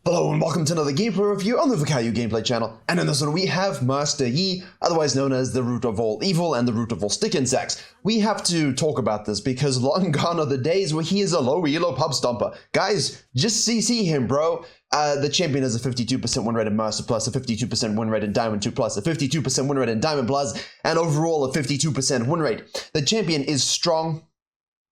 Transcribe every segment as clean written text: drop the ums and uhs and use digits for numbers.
Hello and welcome to another gameplay review on the Virkayu gameplay channel. And in this one we have Master Yi, otherwise known as the root of all evil and the root of all stick insects. We have to talk about this because long gone are the days where he is a low elo pub stomper. Guys, just CC him, bro. The champion has a 52% win rate in Master Plus, a 52% win rate in Diamond 2 Plus, a 52% win rate in Diamond Plus, and overall a 52% win rate. The champion is strong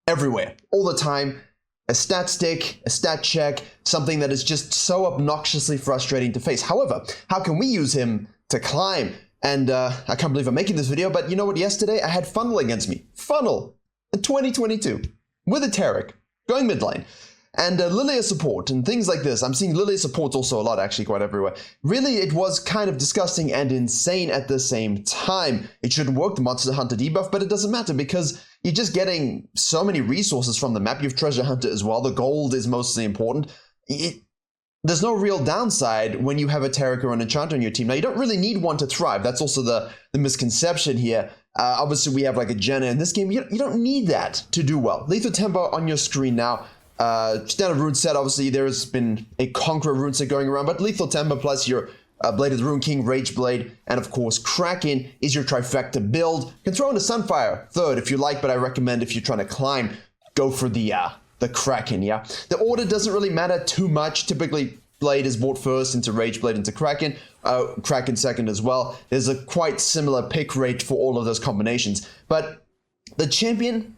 everywhere, all the time. A stat stick, a stat check, something that is just so obnoxiously frustrating to face. However, how can we use him to climb? And I can't believe I'm making this video, but you know what? Yesterday I had Funnel against me. Funnel in 2022 with a Tarek going mid lane. And Lilia support and things like this. I'm seeing Lilia support also a lot, actually, quite everywhere. Really, it was kind of disgusting and insane at the same time. It shouldn't work, the Monster Hunter debuff, but it doesn't matter because you're just getting so many resources from the map. You have Treasure Hunter as well. The gold is mostly important. There's no real downside when you have a Tarek or an Enchanter on your team. Now, you don't really need one to thrive. That's also the misconception here. Obviously, we have like a Jenna in this game. You don't need that to do well. Lethal Tempo on your screen now. Standard rune set, obviously there has been a Conqueror rune set going around, but Lethal Tempo plus your Blade of the Rune King, Rage Blade, and of course Kraken is your trifecta build. You can throw in a Sunfire third if you like, but I recommend if you're trying to climb, go for the Kraken, yeah? The order doesn't really matter too much. Typically Blade is bought first, into Rage Blade, into Kraken, Kraken second as well. There's a quite similar pick rate for all of those combinations, but the champion,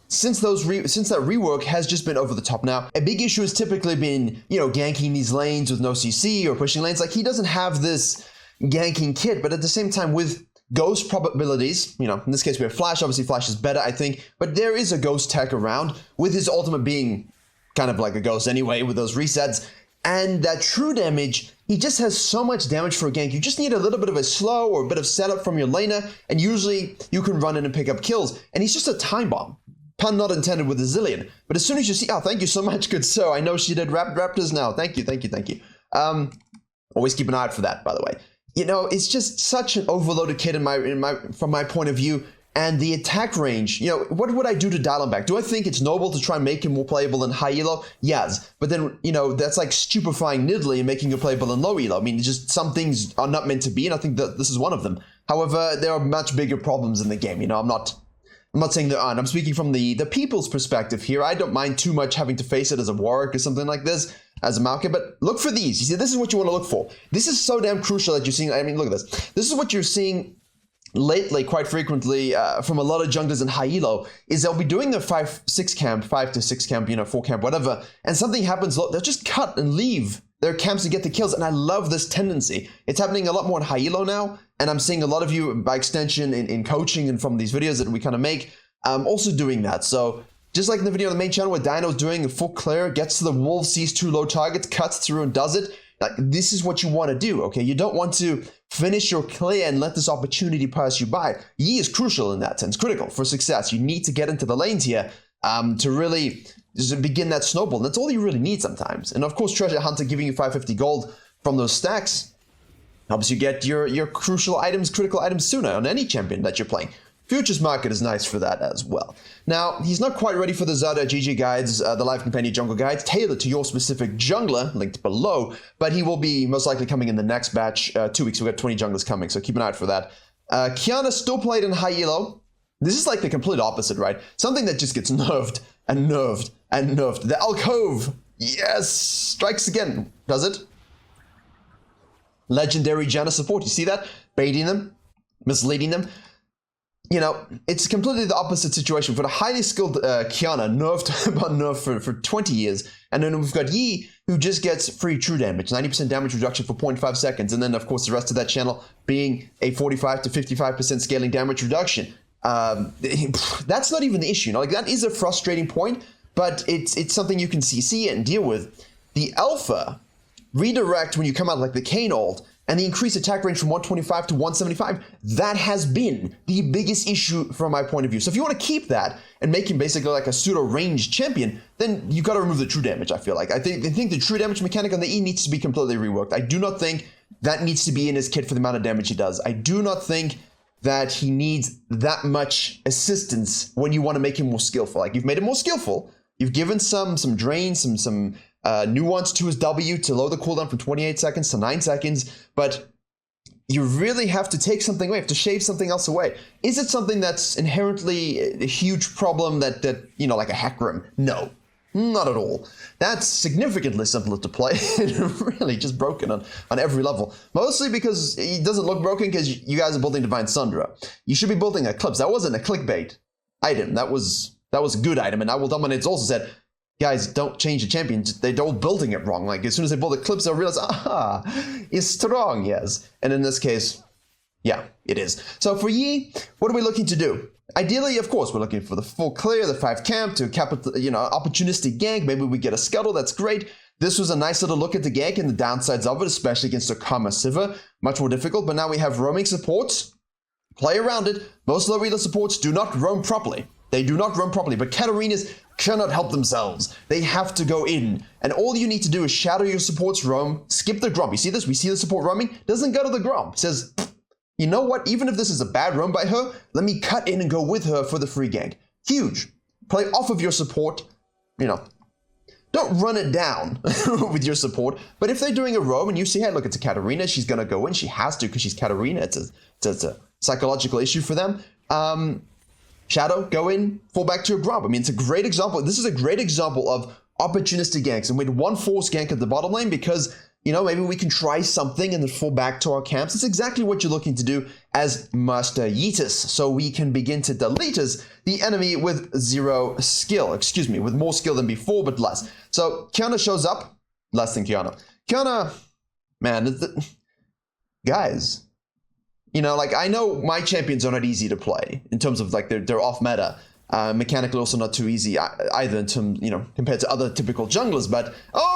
since that rework has just been over the top now. A big issue has typically been, ganking these lanes with no CC or pushing lanes. Like, he doesn't have this ganking kit, but at the same time with ghost probabilities, in this case we have Flash. Obviously Flash is better, I think, but there is a ghost tech around with his ultimate being kind of like a ghost anyway with those resets. And that true damage, he just has so much damage for a gank. You just need a little bit of a slow or a bit of setup from your laner, and usually you can run in and pick up kills. And he's just a time bomb. Pun not intended with a zillion. But as soon as you see, oh, thank you so much, good sir. I know she did Raptors now. Thank you. Always keep an eye out for that, by the way. It's just such an overloaded kit from my point of view. And the attack range, what would I do to dial him back? Do I think it's noble to try and make him more playable in high elo? Yes. But then, that's like stupefying Nidalee and making him playable in low elo. I mean, just some things are not meant to be, and I think that this is one of them. However, there are much bigger problems in the game. I'm not saying there aren't. I'm speaking from the people's perspective here. I don't mind too much having to face it as a Warwick or something like this, as a Malka, but look for these. You see, this is what you want to look for. This is so damn crucial that you're seeing. I mean, look at this. This is what you're seeing lately quite frequently from a lot of junglers in high elo, is they'll be doing their 5-6 camp, 5 to 6 camp, 4 camp, whatever, and something happens, they'll just cut and leave their camps to get the kills, and I love this tendency. It's happening a lot more in high elo now, and I'm seeing a lot of you, by extension, in coaching and from these videos that we kind of make, also doing that. So just like in the video on the main channel where Dino's doing a full clear, gets to the wolf, sees 2 low targets, cuts through and does it, like, this is what you want to do, okay? You don't want to finish your clear and let this opportunity pass you by. Yi is crucial in that sense, critical for success. You need to get into the lanes here to really just begin that snowball. That's all you really need sometimes. And of course, Treasure Hunter giving you 550 gold from those stacks helps you get your crucial items, critical items sooner on any champion that you're playing. Futures Market is nice for that as well. Now, he's not quite ready for the Zada GG guides, the Live Companion Jungle guides, tailored to your specific jungler, linked below, but he will be most likely coming in the next batch, 2 weeks. We've got 20 junglers coming, so keep an eye out for that. Kiana still played in high elo. This is like the complete opposite, right? Something that just gets nerfed and nerfed and nerfed. The Alcove, yes, strikes again, does it? Legendary Janna support, you see that? Baiting them, misleading them. It's completely the opposite situation. For the highly skilled Kiana, nerfed upon nerf for 20 years. And then we've got Yi, who just gets free true damage, 90% damage reduction for 0.5 seconds. And then, of course, the rest of that channel being a 45 to 55% scaling damage reduction. That's not even the issue. That is a frustrating point, but it's something you can see and deal with. The Alpha redirect when you come out like the Kane ult, and the increased attack range from 125 to 175, that has been the biggest issue from my point of view. So if you want to keep that and make him basically like a pseudo-ranged champion, then you've got to remove the true damage, I feel like. I think the true damage mechanic on the E needs to be completely reworked. I do not think that needs to be in his kit for the amount of damage he does. I do not think that he needs that much assistance when you want to make him more skillful. Like, you've made him more skillful, you've given some drain, some nuance to his W to lower the cooldown from 28 seconds to 9 seconds, but you really have to take something away, you have to shave something else away. Is it something that's inherently a huge problem that like a hack room? No, not at all. That's significantly simpler to play and really just broken on every level. Mostly because it doesn't look broken because you guys are building Divine Sundra. You should be building Eclipse. That wasn't a clickbait item. That was a good item. And I Will Dominate's also said, guys, don't change the champion. They're all building it wrong. Like, as soon as they build Eclipse, they'll realize, it's strong, yes. And in this case, yeah, it is. So for Yi, what are we looking to do? Ideally, of course, we're looking for the full clear, the 5 camp, to opportunistic gank. Maybe we get a scuttle, that's great. This was a nice little look at the gank and the downsides of it, especially against a Karma Sivir. Much more difficult, but now we have roaming supports. Play around it. Most low healer supports do not roam properly. They do not roam properly, but Katarinas cannot help themselves. They have to go in. And all you need to do is shadow your supports roam, skip the Gromp. You see this? We see the support roaming. Doesn't go to the Gromp. It says, you know what? Even if this is a bad roam by her, let me cut in and go with her for the free gank. Huge. Play off of your support. Don't run it down with your support. But if they're doing a roam and you see, hey, look, it's a Katarina. She's going to go in. She has to because she's Katarina. It's a psychological issue for them. Shadow, go in, fall back to your Gromp. I mean, it's a great example. This is a great example of opportunistic ganks. And we had one force gank at the bottom lane because, maybe we can try something and then fall back to our camps. It's exactly what you're looking to do as Master Yeetus. So we can begin to delete the enemy with zero skill. Excuse me, with more skill than before, but less. So Kiana shows up. Less than Kiana. Kiana, man, guys. I know my champions are not easy to play in terms of they're off meta. Mechanically also not too easy either in terms, compared to other typical junglers. But,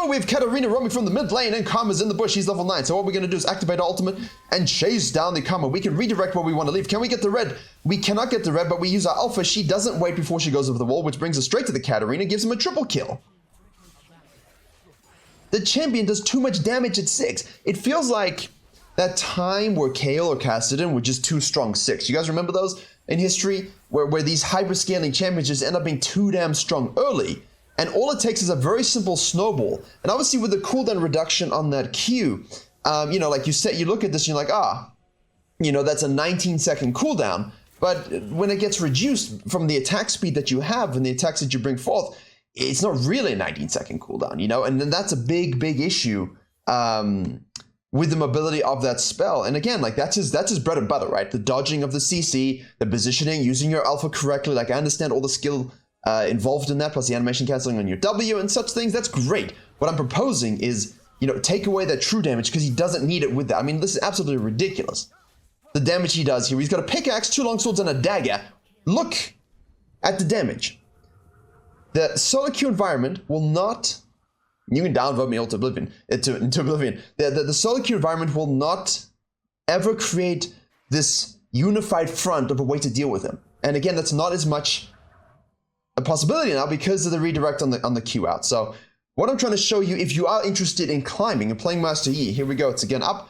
we have Katarina roaming from the mid lane and Karma's in the bush. He's level 9. So what we're going to do is activate our ultimate and chase down the Karma. We can redirect where we want to leave. Can we get the red? We cannot get the red, but we use our alpha. She doesn't wait before she goes over the wall, which brings us straight to the Katarina, gives him a triple kill. The champion does too much damage at 6. It feels like that time where Kayle or Kassadin were just too strong 6. You guys remember those in history where these hyperscaling champions just end up being too damn strong early? And all it takes is a very simple snowball. And obviously with the cooldown reduction on that Q, like you look at this and you're like, that's a 19-second cooldown. But when it gets reduced from the attack speed that you have and the attacks that you bring forth, it's not really a 19-second cooldown, and then that's a big, big issue. With the mobility of that spell. And again, that's his bread and butter, right? The dodging of the CC, the positioning, using your alpha correctly. I understand all the skill involved in that, plus the animation canceling on your W and such things. That's great. What I'm proposing is, take away that true damage because he doesn't need it with that. I mean, this is absolutely ridiculous. The damage he does here. He's got a pickaxe, 2 longswords, and a dagger. Look at the damage. The solo queue environment will not... You can downvote me into oblivion. The solo queue environment will not ever create this unified front of a way to deal with him. And again, that's not as much a possibility now because of the redirect on the queue out. So what I'm trying to show you, if you are interested in climbing and playing Master Yi, here we go, it's again up,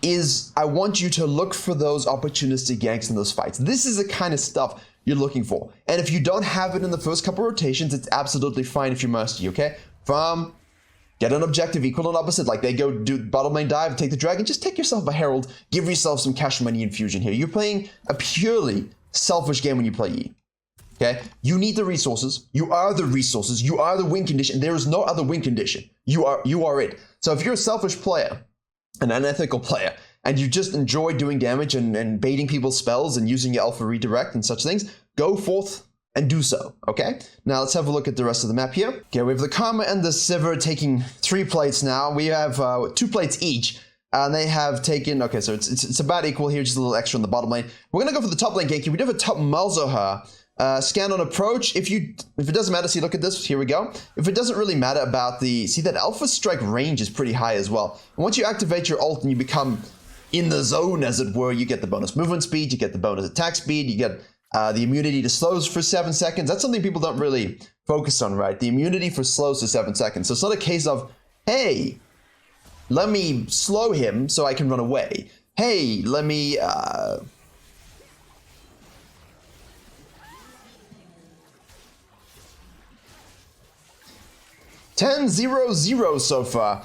is I want you to look for those opportunistic ganks in those fights. This is the kind of stuff you're looking for. And if you don't have it in the first couple rotations, it's absolutely fine if you Master Yi, okay? Get an objective equal and opposite, like they go do bottom lane dive, take the dragon, just take yourself a herald, give yourself some cash money infusion here. You're playing a purely selfish game when you play Yi. Okay? You need the resources. You are the resources. You are the win condition. There is no other win condition. You are it. So if you're a selfish player, an unethical player, and you just enjoy doing damage and baiting people's spells and using your alpha redirect and such things, go forth and do so, okay? Now let's have a look at the rest of the map here. Okay, we have the Karma and the Sivir taking 3 plates now. We have 2 plates each. And they have taken, okay, so it's about equal here, just a little extra on the bottom lane. We're gonna go for the top lane gank here. We do have a top Malzahar. Scan on approach. If it doesn't matter, see, look at this. Here we go. If it doesn't really matter about see that Alpha Strike range is pretty high as well. And once you activate your ult and you become in the zone, as it were, you get the bonus movement speed, you get the bonus attack speed, you get the immunity to slows for 7 seconds. That's something people don't really focus on, right? The immunity for slows for 7 seconds. So it's not a case of, hey, let me slow him so I can run away. Hey, let me... 10-0-0 so far.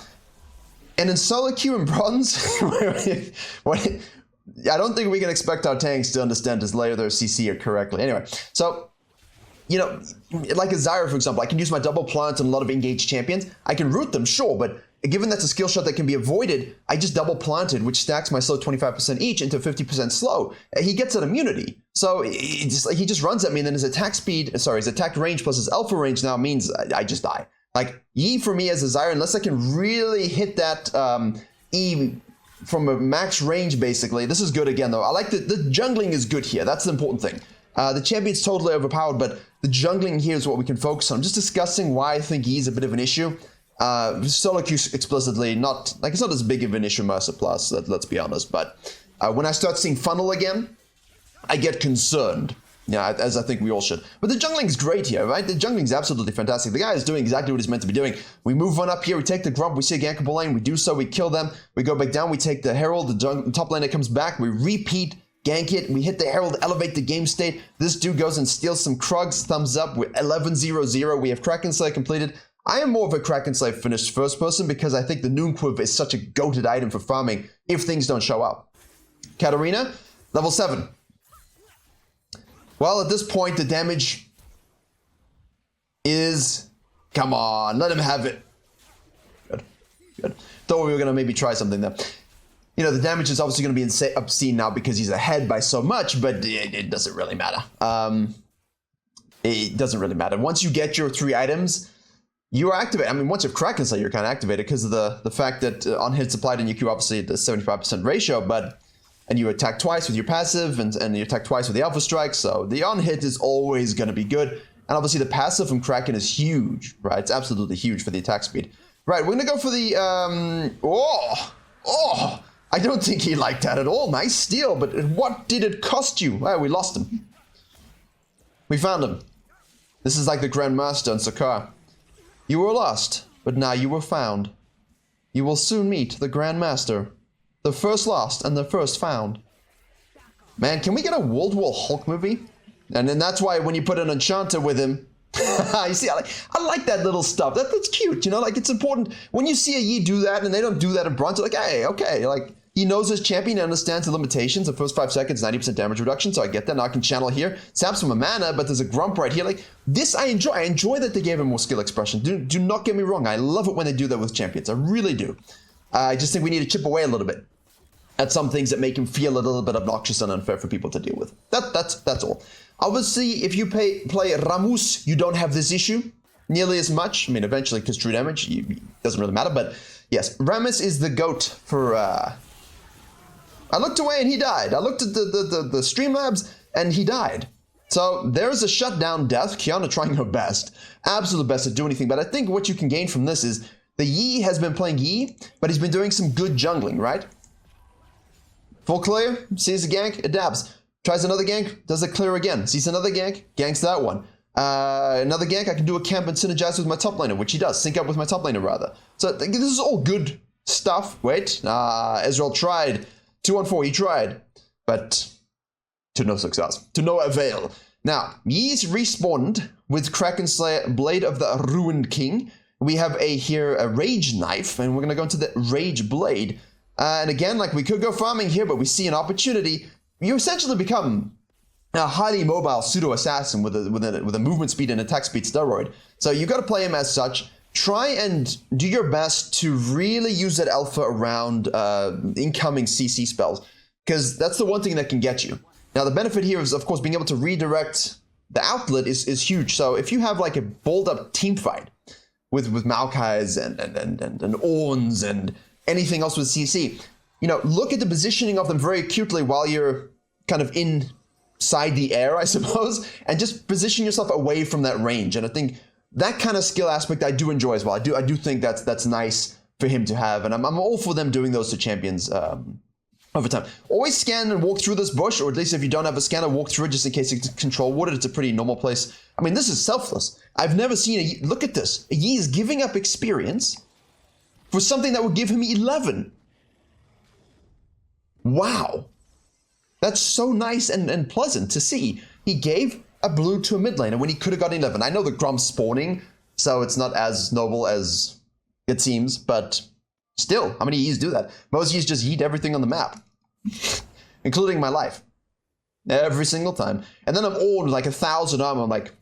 And in solo queue and bronze, I don't think we can expect our tanks to understand this layer their CC here correctly. Anyway, so, you know, like a Zyra, for example, I can use my double plant on a lot of engaged champions. I can root them, sure, but given that's a skill shot that can be avoided, I just double planted, which stacks my slow 25% each into 50% slow. He gets an immunity. So he just runs at me, and then his attack speed, sorry, his attack range plus his alpha range now means I just die. Like, Yi for me as a Zyra, unless I can really hit that E from a max range, basically. This is good again, though. I like the jungling is good here. That's the important thing. The champion's totally overpowered, but the jungling here is what we can focus on. I'm just discussing why I think Yi is a bit of an issue. Solo queue explicitly, not, like, it's not as big of an issue, Mercer Plus, let's be honest. But when I start seeing funnel again, I get concerned. Yeah, as I think we all should. But the jungling's great here, right? The jungling's absolutely fantastic. The guy is doing exactly what he's meant to be doing. We move on up here, we take the Grump, we see a gankable lane, we do so, we kill them, we go back down, we take the Herald, the top laner comes back, we repeat, gank it, we hit the Herald, elevate the game state. This dude goes and steals some Krugs, thumbs up, we're 11-0-0, we have Kraken Slayer completed. I am more of a Kraken Slayer finished first person because I think the Noon Quiv is such a goated item for farming if things don't show up. Katarina, level 7. Well, at this point, the damage is... Come on, let him have it. Good, good. Thought we were going to maybe try something there. You know, the damage is obviously going to be obscene now because he's ahead by so much, but it doesn't really matter. It doesn't really matter. Once you get your 3 items, you are activated. I mean, once you have Kraken Slayer, you're kind of activated because of the fact that on hits applied in your Q, obviously, the 75% ratio, and you attack twice with your passive, and you attack twice with the Alpha Strike, so the on-hit is always going to be good. And obviously the passive from Kraken is huge, right? It's absolutely huge for the attack speed. Right, we're going to go for the... I don't think he liked that at all. Nice steal, but what did it cost you? Well, we lost him. We found him. This is like the Grandmaster in Sakar. You were lost, but now you were found. You will soon meet the Grandmaster. The first lost and the first found. Man, can we get a World War Hulk movie? And then that's why when you put an Enchanter with him, you see, I like that little stuff. That's cute, you know, like it's important. When you see a Yi do that and they don't do that in bronze, you're like, hey, okay, like he knows his champion, understands the limitations. The first 5 seconds, 90% damage reduction, so I get that. Now I can channel here. Saps from a mana, but there's a Grump right here. Like this, I enjoy. I enjoy that they gave him more skill expression. Do not get me wrong. I love it when they do that with champions. I really do. I just think we need to chip away a little bit at some things that make him feel a little bit obnoxious and unfair for people to deal with. That's all. Obviously, if you play Rammus, you don't have this issue nearly as much. I mean, eventually, because true damage doesn't really matter. But yes, Rammus is the GOAT for... I looked away and he died. I looked at the Streamlabs and he died. So there's a shutdown death. Kiana trying her best. Absolute best to do anything. But I think what you can gain from this is the Yi has been playing Yi, but he's been doing some good jungling, right? Full clear, sees a gank, adapts. Tries another gank, does it clear again. Sees another gank, ganks that one. Another gank, I can do a camp and synergize with my top laner, which he does. Sync up with my top laner, rather. So this is all good stuff. Wait, Ezreal tried. 2-on-4, he tried. But to no success. To no avail. Now, Yi's respawned with Kraken Slayer, Blade of the Ruined King. We have here a Rage Knife, and we're going to go into the Rage Blade. And again, like we could go farming here, but we see an opportunity. You essentially become a highly mobile pseudo-assassin with a movement speed and attack speed steroid. So you got to play him as such. Try and do your best to really use that alpha around incoming CC spells, because that's the one thing that can get you. Now, the benefit here is, of course, being able to redirect the outlet is huge. So if you have like a balled-up team fight with Maokai's and Orns and anything else with CC, you know, look at the positioning of them very acutely while you're kind of inside the air, I suppose, and just position yourself away from that range. And I think that kind of skill aspect I do enjoy as well. I do think that's nice for him to have, and I'm all for them doing those to champions over time. Always scan and walk through this bush, or at least if you don't have a scanner, walk through it just in case you can control water. It's a pretty normal place. I mean, this is selfless. I've never seen look at this. Yi is giving up experience for something that would give him 11. Wow. That's so nice and pleasant to see. He gave a blue to a mid laner when he could have got 11. I know the Grump spawning so it's not as noble as it seems, but still, how many E's do that? Most E's just yeet everything on the map, including my life. Every single time. And then I'm all like 1,000 armor, I'm like,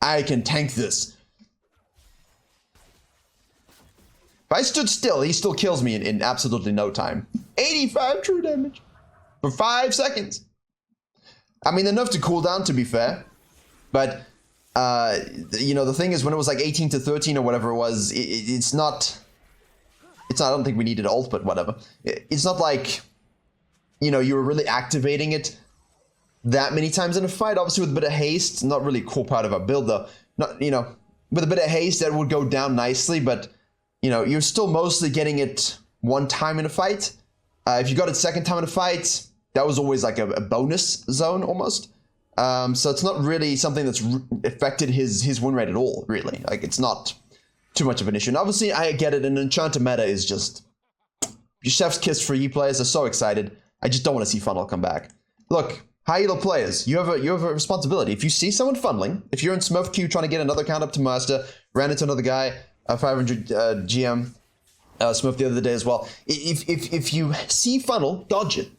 I can tank this. If I stood still, he still kills me in absolutely no time. 85 true damage for 5 seconds. I mean, enough to cool down, to be fair. But, you know, the thing is, when it was like 18 to 13 or whatever it was, it's not, I don't think we needed ult, but whatever. It's not like, you know, you were really activating it that many times in a fight. Obviously, with a bit of haste, not really a core part of our build, though. Not, you know, with a bit of haste, that would go down nicely, but, you know, you're still mostly getting it one time in a fight. If you got it second time in a fight, that was always like a bonus zone almost. So it's not really something that's affected his win rate at all, really. Like, it's not too much of an issue. And obviously, I get it, an Enchanter meta is just, your chef's kiss for E players are so excited. I just don't want to see Funnel come back. Look, high elo players, you have a responsibility. If you see someone funneling, if you're in Smurf queue trying to get another count up to Master, ran into another guy, 500 GM, Smurf the other day as well. If you see Funnel, dodge it.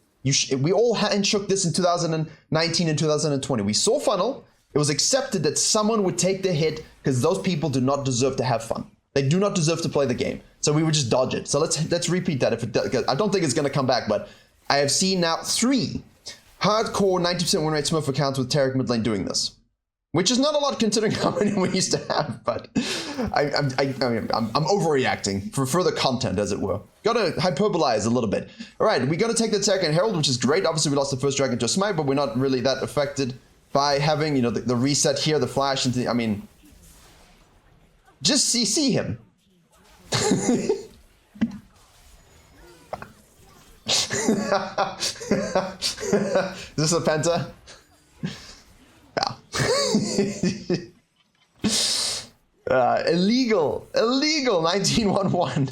We all shook this in 2019 and 2020. We saw Funnel. It was accepted that someone would take the hit because those people do not deserve to have fun. They do not deserve to play the game. So we would just dodge it. So let's repeat that. If it does, I don't think it's going to come back, but I have seen now 3 hardcore 90% win rate Smurf accounts with Tarek mid lane doing this, which is not a lot considering how many we used to have. But I'm overreacting for further content, as it were. Gotta hyperbolize a little bit. All right, we gotta take the Tarek and Herald, which is great. Obviously, we lost the first dragon to a smite, but we're not really that affected by having, you know, the reset here, the flash, and I mean, just CC him. Is this a penta? Yeah. Illegal 1911.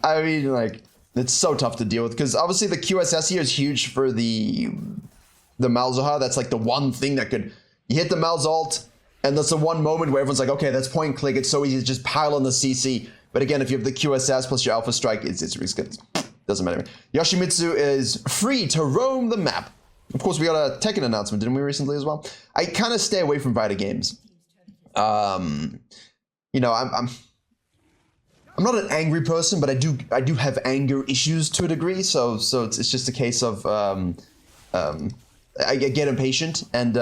I mean, like, it's so tough to deal with because obviously the QSS here is huge for the Malzahar. That's like the one thing that could, you hit the Malz ult, and that's the one moment where everyone's like, okay, that's point click. It's so easy to just pile on the CC. But again, if you have the QSS plus your Alpha Strike, it's good. Doesn't matter. Yoshimitsu is free to roam the map. Of course, we got a Tekken announcement, didn't we, recently as well? I kind of stay away from Vita games. You know, I'm not an angry person, but I do have anger issues to a degree. So it's just a case of I get impatient, and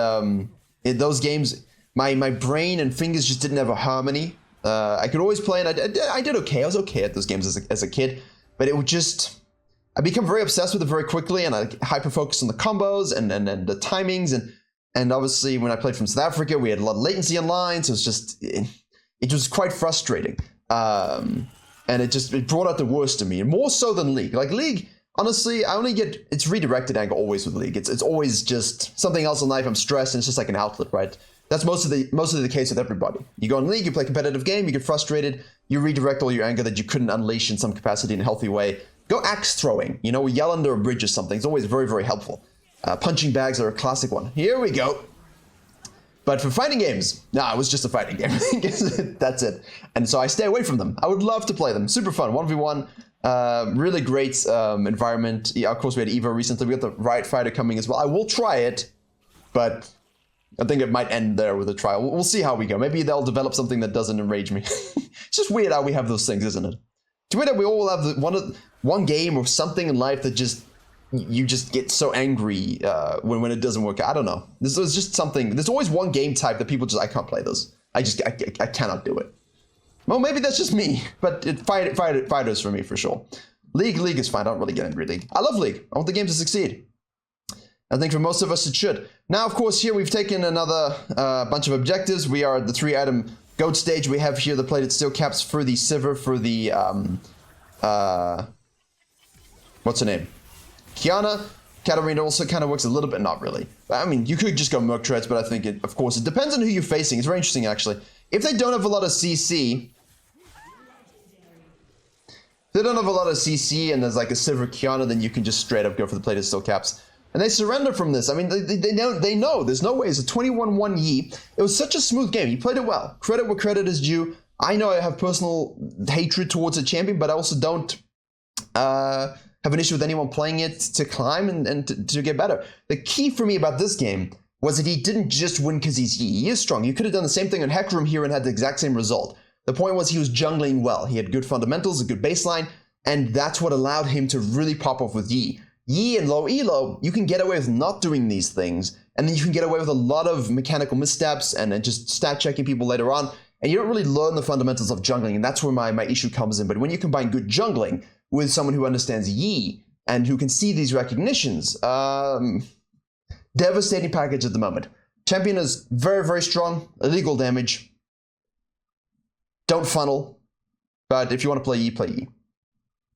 in those games, my brain and fingers just didn't have a harmony. I could always play, and I did okay. I was okay at those games as a kid, but it would just, I become very obsessed with it very quickly, and I hyper focus on the combos and the timings, and obviously when I played from South Africa, we had a lot of latency online, so it's just it was quite frustrating, and it brought out the worst in me, and more so than League. Like League, honestly, I only get, it's redirected anger always with League. It's always just something else in life. I'm stressed, and it's just like an outlet, right? That's mostly the case with everybody. You go in League, you play a competitive game, you get frustrated, you redirect all your anger that you couldn't unleash in some capacity in a healthy way. Go axe throwing, you know, yell under a bridge or something. It's always very, very helpful. Punching bags are a classic one. Here we go. But for fighting games, it was just a fighting game. That's it. And so I stay away from them. I would love to play them. Super fun, 1v1. Really great environment. Yeah, of course, we had EVO recently. We got the Riot Fighter coming as well. I will try it, but I think it might end there with a trial. We'll see how we go. Maybe they'll develop something that doesn't enrage me. It's just weird how we have those things, isn't it? It's weird that we all have one game or something in life that just, you just get so angry when it doesn't work out. I don't know. This is just something. There's always one game type that people just, I can't play this. I cannot do it. Well, maybe that's just me, but fighters for me for sure. League is fine. I don't really get angry League. I love League. I want the game to succeed. I think for most of us it should. Now, of course, here we've taken another bunch of objectives. We are at the 3-item goat stage. We have here the plated steel caps for the Sivir, for the what's her name? Kiana. Katarina also kind of works a little bit, not really. I mean, you could just go Merc Treads, but I think of course, it depends on who you're facing. It's very interesting, actually. If they don't have a lot of CC, and there's like a Sivir Kiana, then you can just straight up go for the plated steel caps. and they surrender from this. I mean, they know there's no way. It's a 21-1 Yi. It was such a smooth game. He played it well. Credit where credit is due. I know I have personal hatred towards a champion, but I also don't have an issue with anyone playing it to climb and to get better. The key for me about this game was that he didn't just win because he's Yi. He is strong. You could have done the same thing on Hecarim here and had the exact same result. The point was he was jungling well. He had good fundamentals, a good baseline, and that's what allowed him to really pop off with Yi. Yi and low elo, you can get away with not doing these things, and then you can get away with a lot of mechanical missteps and then just stat checking people later on, and you don't really learn the fundamentals of jungling, and that's where my issue comes in. But when you combine good jungling with someone who understands Yi and who can see these recognitions, devastating package at the moment. Champion is very, very strong, illegal damage. Don't funnel, but if you want to play Yi, play Yi.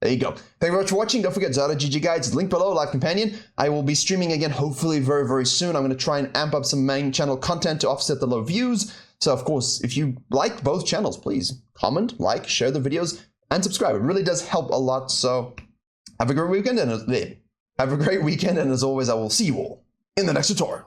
There you go. Thank you very much for watching. Don't forget Zara GG Guides, link below, live companion. I will be streaming again, hopefully very, very soon. I'm going to try and amp up some main channel content to offset the low views. So, of course, if you like both channels, please comment, like, share the videos, and subscribe. It really does help a lot. So, have a great weekend, and as always, I will see you all in the next tutorial.